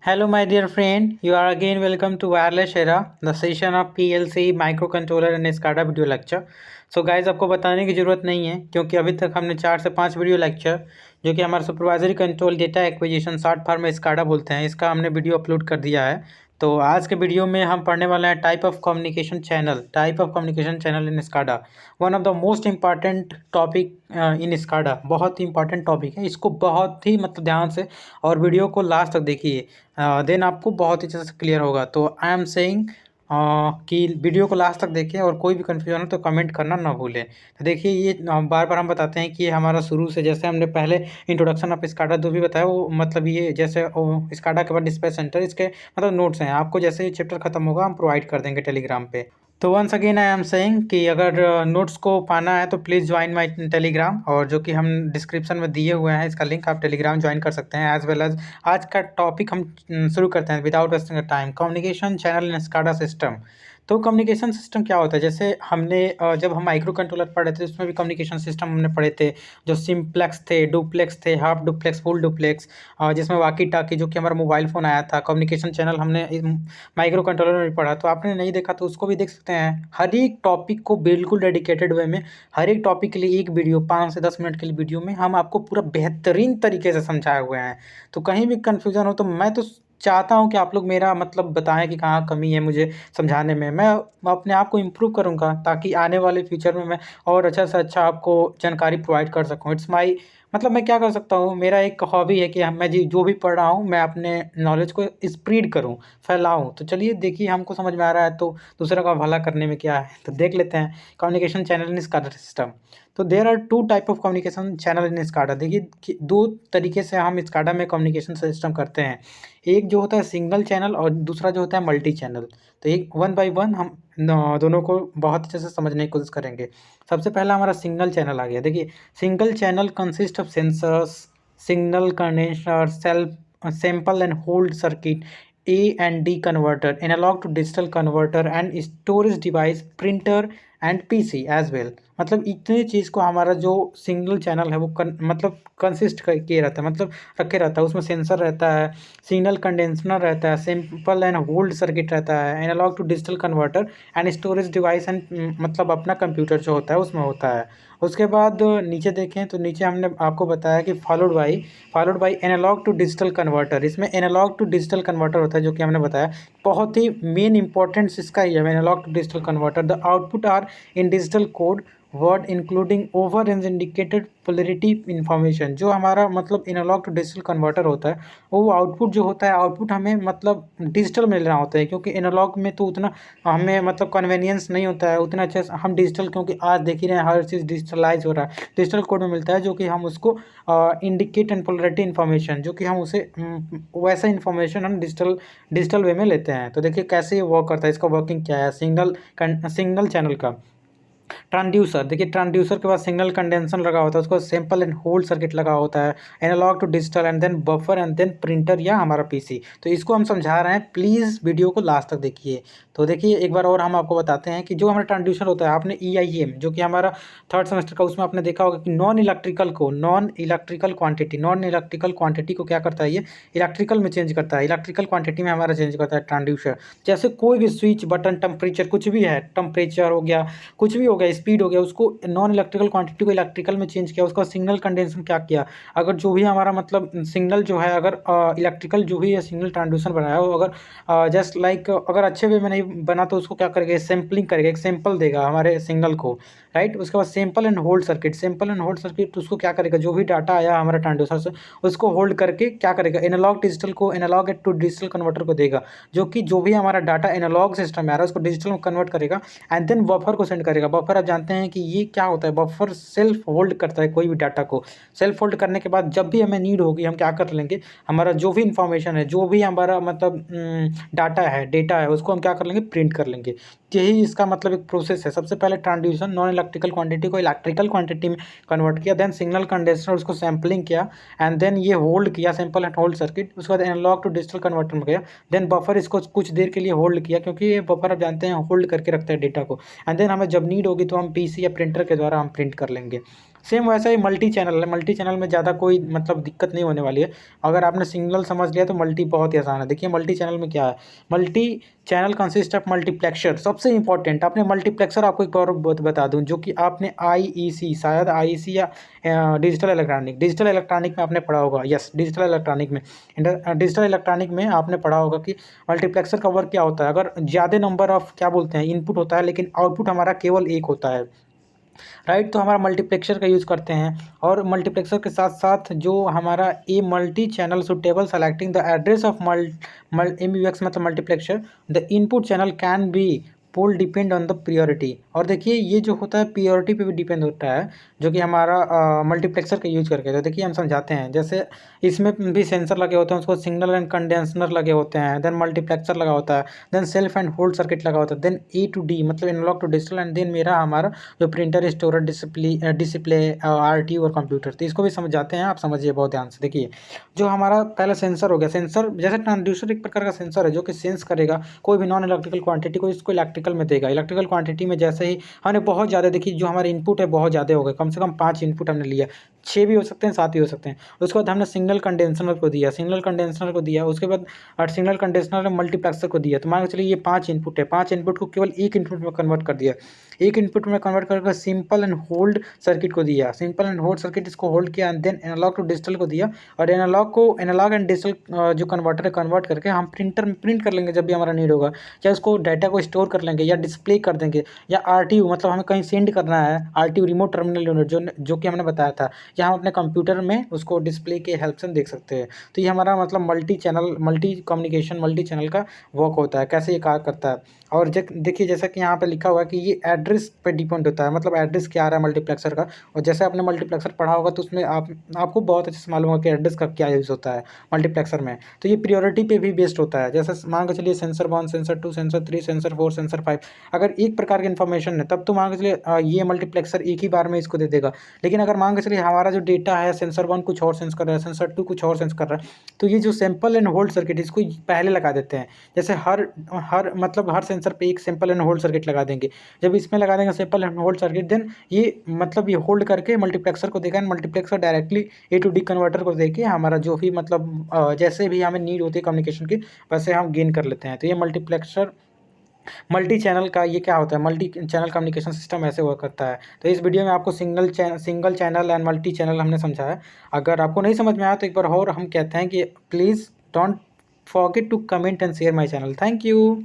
Hello, my dear friend. You are again welcome to Wireless Era, the session of PLC, microcontroller and SCADA video lecture. So guys आपको बताने की ज़रूरत नहीं है क्योंकि अभी तक हमने 4 से 5 वीडियो लेक्चर जो कि हमारा supervisory control data acquisition short form में SCADA बोलते हैं, इसका हमने वीडियो अपलोड कर दिया है. तो आज के वीडियो में हम पढ़ने वाले हैं type of communication channel in SCADA. One of the most important topic in SCADA. बहुत ही इंपॉर्टेंट टॉपिक है, इसको बहुत ही मतलब ध्यान से और वीडियो को लास्ट तक देखिए. देन आपको बहुत ही अच्छे से क्लियर होगा. तो आई एम सेइंग कि वीडियो को लास्ट तक देखें और कोई भी कन्फ्यूजन हो तो कमेंट करना ना भूलें. तो देखिए ये बार बार हम बताते हैं कि ये हमारा शुरू से जैसे हमने पहले इंट्रोडक्शन ऑफ SCADA जो भी बताया वो मतलब ये जैसे SCADA के बाद डिस्पैच सेंटर इसके मतलब नोट्स हैं. आपको जैसे ये चैप्टर खत्म होगा हम प्रोवाइड कर देंगे टेलीग्राम पे. तो once again I am saying कि अगर नोट्स को पाना है तो प्लीज़ ज्वाइन माय टेलीग्राम, और जो कि हम डिस्क्रिप्शन में दिए हुए हैं इसका लिंक, आप टेलीग्राम ज्वाइन कर सकते हैं. एज वेल एज आज का टॉपिक हम शुरू करते हैं without wasting time. Communication channel in SCADA system. तो कम्युनिकेशन सिस्टम क्या होता है? जैसे हमने जब हम माइक्रो कंट्रोलर पढ़े थे उसमें भी कम्युनिकेशन सिस्टम हमने पढ़े थे, जो सिम्प्लेक्स थे, डुप्लेक्स थे, हाफ डुप्लेक्स, फुल डुप्लेक्स, जिसमें वाकी टाकी जो कि हमारा मोबाइल फ़ोन आया था. कम्युनिकेशन चैनल हमने माइक्रो कंट्रोलर में भी पढ़ा. तो आपने नहीं देखा तो उसको भी देख सकते हैं. हर एक टॉपिक को बिल्कुल डेडिकेटेड वे में, हर एक टॉपिक के लिए एक वीडियो 5 से 10 मिनट के लिए वीडियो में हम आपको पूरा बेहतरीन तरीके से समझाए हुए हैं. तो कहीं भी कन्फ्यूज़न हो तो मैं तो चाहता हूँ कि आप लोग मेरा मतलब बताएं कि कहाँ कमी है मुझे समझाने में. मैं अपने आप को इम्प्रूव करूँगा ताकि आने वाले फ्यूचर में मैं और अच्छा से अच्छा आपको जानकारी प्रोवाइड कर सकूँ. इट्स माई मतलब मैं क्या कर सकता हूँ, मेरा एक हॉबी है कि मैं जी जो भी पढ़ रहा हूँ मैं अपने नॉलेज को स्प्रेड करूँ, फैलाऊँ. तो चलिए देखिए, हमको समझ में आ रहा है तो दूसरे का भला करने में क्या है, तो देख लेते हैं. Communication channel in SCADA system. तो there are 2 type of communication channel in SCADA. देखिए कि 2 तरीके से हम SCADA में कम्युनिकेशन सिस्टम करते हैं. एक जो होता है सिंगल चैनल और दूसरा जो होता है मल्टी चैनल. तो एक वन बाय वन हम दोनों को बहुत अच्छे से समझने की कोशिश करेंगे. सबसे पहला हमारा सिंगल चैनल आ गया. देखिए single channel consist of sensors, signal condenser, self sample and hold circuit, A and D converter, analog to digital converter and storage device, printer and PC as well. मतलब इतने चीज़ को हमारा जो सिंगल चैनल है वो मतलब कंसिस्ट किए रहता है, मतलब रखे रहता है. उसमें सेंसर रहता है, सिग्नल कंडेंसर रहता है, सिंपल एंड होल्ड सर्किट रहता है, analogue to digital converter and storage device and मतलब अपना कंप्यूटर जो होता है उसमें होता है. उसके बाद नीचे देखें तो नीचे हमने आपको बताया कि followed by analogue to digital converter. इसमें एनालॉग टू डिजिटल कन्वर्टर होता है जो कि हमने बताया बहुत ही मेन इंपॉर्टेंस इसका ही है. Analogue to digital converter, the output are in digital code word including over and indicated polarity information. जो हमारा मतलब एनालॉग टू डिजिटल कन्वर्टर होता है वो आउटपुट जो होता है, आउटपुट हमें मतलब डिजिटल मिल रहा होता है, क्योंकि एनालॉग में तो उतना हमें मतलब कन्वीनियंस नहीं होता है उतना अच्छे से. हम डिजिटल, क्योंकि आज देख ही रहे हैं हर चीज़ डिजिटलाइज हो रहा है, डिजिटल कोड में मिलता है जो कि हम उसको इंडिकेट एंड पोलरिटी इन्फॉर्मेशन, जो कि हम उसे वैसा इन्फॉर्मेशन हम डिजिटल वे में लेते हैं. तो देखिए कैसे ये वर्क करता है, इसका वर्किंग क्या है. सिग्नल चैनल का ट्रांसड्यूसर. देखिए ट्रांसड्यूसर के बाद सिग्नल कंडेंसर लगा होता है, उसको सैंपल एंड होल्ड सर्किट लगा होता है, analogue to digital and then buffer and then printer या हमारा PC. तो इसको हम समझा रहे हैं, प्लीज़ वीडियो को लास्ट तक देखिए. तो देखिए एक बार और हम आपको बताते हैं कि जो हमारा ट्रांसड्यूसर होता है, आपने EIM जो कि हमारा 3rd सेमेस्टर का, उसमें आपने देखा होगा कि नॉन इलेक्ट्रिकल क्वांटिटी को क्या करता है, ये इलेक्ट्रिकल में चेंज करता है, इलेक्ट्रिकल क्वांटिटी में हमारा चेंज करता है ट्रांसड्यूसर. जैसे कोई भी स्विच बटन, टेम्परेचर कुछ भी है, टेम्परेचर हो गया, कुछ भी हो गया, स्पीड हो गया, उसको नॉन इलेक्ट्रिकल क्वांटिटी को इलेक्ट्रिकल में चेंज किया. उसका सिग्नल कंडेंसर क्या किया, अगर जो भी हमारा मतलब सिग्नल जो है, अगर इलेक्ट्रिकल जो भी है सिग्नल ट्रांसड्यूसर बनाया हो, अगर जस्ट लाइक अगर अच्छे वे में नहीं बना तो उसको क्या करेगा, सैम्पलिंग करेगा, एक सैंपल देगा हमारे सिग्नल को, राइट. उसके बाद सैंपल एंड होल्ड सर्किट उसको क्या करेगा, जो भी डाटा आया हमारा ट्रांसड्यूसर से उसको होल्ड करके क्या करेगा, एनालॉग टू डिजिटल कन्वर्टर को देगा, जो कि जो भी हमारा डाटा एनालॉग सिस्टम में आ रहा है उसको डिजिटल में कन्वर्ट करेगा एंड देन बफर को सेंड करेगा. बफर आप जानते हैं कि ये क्या होता है, बफर सेल्फ होल्ड करता है कोई भी डाटा को. सेल्फ होल्ड करने के बाद जब भी हमें नीड होगी हम क्या कर लेंगे, हमारा जो भी इंफॉर्मेशन है, जो भी हमारा मतलब डेटा है उसको हम क्या कर लेंगे, प्रिंट कर लेंगे. यही इसका मतलब एक प्रोसेस है. सबसे पहले ट्रांसड्यूसर नॉन इलेक्ट्रिकल क्वांटिटी को इलेक्ट्रिकल क्वांटिटी में कन्वर्ट किया, देन सिग्नल कंडेंसर उसको सैम्पलिंग किया एंड देन ये होल्ड किया, सैंपल एंड होल्ड सर्किट. उसके बाद एनालॉग टू डिजिटल कन्वर्टर में गया, देन बफर इसको कुछ देर के लिए होल्ड किया, क्योंकि ये बफर आप जानते हैं होल्ड करके रखता है डेटा को. एंड देन हमें जब नीड होगी तो हम PC या प्रिंटर के द्वारा हम प्रिंट कर लेंगे. सेम वैसा ही मल्टी चैनल है, मल्टी चैनल में ज़्यादा कोई मतलब दिक्कत नहीं होने वाली है। अगर आपने सिग्नल समझ लिया तो मल्टी बहुत ही आसान है। देखिए मल्टी चैनल में क्या है, multi channel consist of multiplexer. सबसे इंपॉर्टेंट आपने मल्टीप्लेक्सर, आपको एक और बता दूं, जो कि आपने आईईसी, शायद आईईसी या डिजिटल इलेक्ट्रॉनिक में आपने पढ़ा होगा। यस, डिजिटल इलेक्ट्रॉनिक में, डिजिटल इलेक्ट्रॉनिक में आपने पढ़ा होगा कि मल्टीप्लेक्सर का वर्क क्या होता है। अगर ज़्यादा नंबर ऑफ क्या बोलते हैं इनपुट होता है लेकिन आउटपुट हमारा केवल एक होता है, राइट, तो हमारा मल्टीप्लेक्सर का यूज़ करते हैं। और मल्टीप्लेक्सर के साथ साथ जो हमारा a multi channel suitable selecting the address of MUX मतलब multiplexer, the input channel can be poll depend on the priority. और देखिए ये जो होता है प्रियोरिटी पे भी डिपेंड होता है, जो कि हमारा मल्टीप्लेक्सर का यूज करके। तो देखिए हम समझाते हैं, जैसे इसमें भी सेंसर लगे होते हैं, उसको सिग्नल एंड कंडेंसर लगे होते हैं, देन मल्टीप्लेक्सर लगा होता है, then self and hold circuit लगा होता है, देन A to D मतलब analogue to digital, and then मेरा हमारा जो प्रिंटर, स्टोरेज, डिस्प्ले, RTU और कंप्यूटर। तो इसको भी समझ जाते हैं, आप समझिए बहुत ध्यान से। देखिए जो हमारा पहला सेंसर हो गया, सेंसर जैसे ट्रांसड्यूसर एक प्रकार का सेंसर है जो कि सेंस करेगा कोई भी नॉन इलेक्ट्रिकल क्वांटिटी को, इसको इलेक्ट्रिकल में देगा। इलेक्ट्रिकल क्वांटिटी में जैसे ही हमने बहुत ज़्यादा, देखिए जो हमारे इनपुट है बहुत ज़्यादा हो गए, कम से कम 5 इनपुट हमने लिया, 6 भी हो सकते हैं, 7 भी हो सकते हैं। उसके बाद हमने सिग्नल कंडेंसर को दिया, उसके बाद सिग्नल कंडेंसर ने मल्टीप्लेक्सर को दिया। तो मान के चलिए ये 5 इनपुट है, 5 इनपुट को केवल एक इनपुट में कन्वर्ट कर दिया, एक इनपुट में कन्वर्ट करके सिंपल एंड होल्ड सर्किट को दिया, सिंपल एंड होल्ड सर्किट इसको होल्ड किया, and then analogue to digital को दिया। और एनालॉग एंड डिजिटल जो कन्वर्टर है, कन्वर्ट करके हम प्रिंटर में प्रिंट कर लेंगे जब भी हमारा नीड होगा, या उसको डाटा को स्टोर कर लेंगे या डिस्प्ले कर देंगे, या RTU मतलब हमें कहीं सेंड करना है, RTU रिमोट टर्मिनल यूनिट जो कि हमने बताया था, या हम अपने कंप्यूटर में उसको डिस्प्ले के हेल्प से देख सकते हैं। तो ये हमारा मतलब multi channel, multi communication, multi channel का वर्क होता है, कैसे ये कार्य करता है। और देखिए जैसा कि यहाँ पे लिखा हुआ है कि ये एड्रेस पे डिपेंड होता है, मतलब एड्रेस क्या आ रहा है मल्टीप्लेक्सर का। और जैसे आपने मल्टीप्लेक्सर पढ़ा होगा तो उसमें आपको बहुत अच्छे से मालूम होगा कि एड्रेस का क्या यूज़ होता है मल्टीप्लेक्सर में। तो ये प्रियोरिटी पे भी बेस्ड होता है। जैसे मान के चलिए sensor 1, sensor 2, sensor 3, sensor 4, sensor 5, अगर एक प्रकार की इन्फॉर्मेशन है तब तो मान के चलिए ये मल्टीप्लेक्सर एक ही बार में इसको दे देगा। लेकिन अगर मान के चलिए हमारा जो डेटा है, सेंसर 1 कुछ और सेंस कर रहा है, सेंसर 2 कुछ और सेंस कर रहा है, तो ये जो सैंपल एंड होल्ड सर्किट इसको पहले लगा देते हैं। जैसे हर सेंसर पे एक सैंपल एंड होल्ड सर्किट लगा देंगे। जब इसमें लगा देंगे sample and hold circuit, then ये मतलब ये होल्ड करके मल्टीप्लेक्सर को देगा, multiplexer directly A to D converter को देके हमारा जो भी मतलब जैसे भी हमें नीड होती है कम्युनिकेशन की, वैसे हम गेन कर लेते हैं। तो ये मल्टीप्लेक्सर, मल्टी चैनल का ये क्या होता है, मल्टी चैनल कम्युनिकेशन सिस्टम ऐसे वर्क करता है। तो इस वीडियो में आपको single channel and multi channel हमने समझाया। अगर आपको नहीं समझ में आया तो एक बार और हम कहते हैं कि please don't forget to comment and share my channel. Thank you.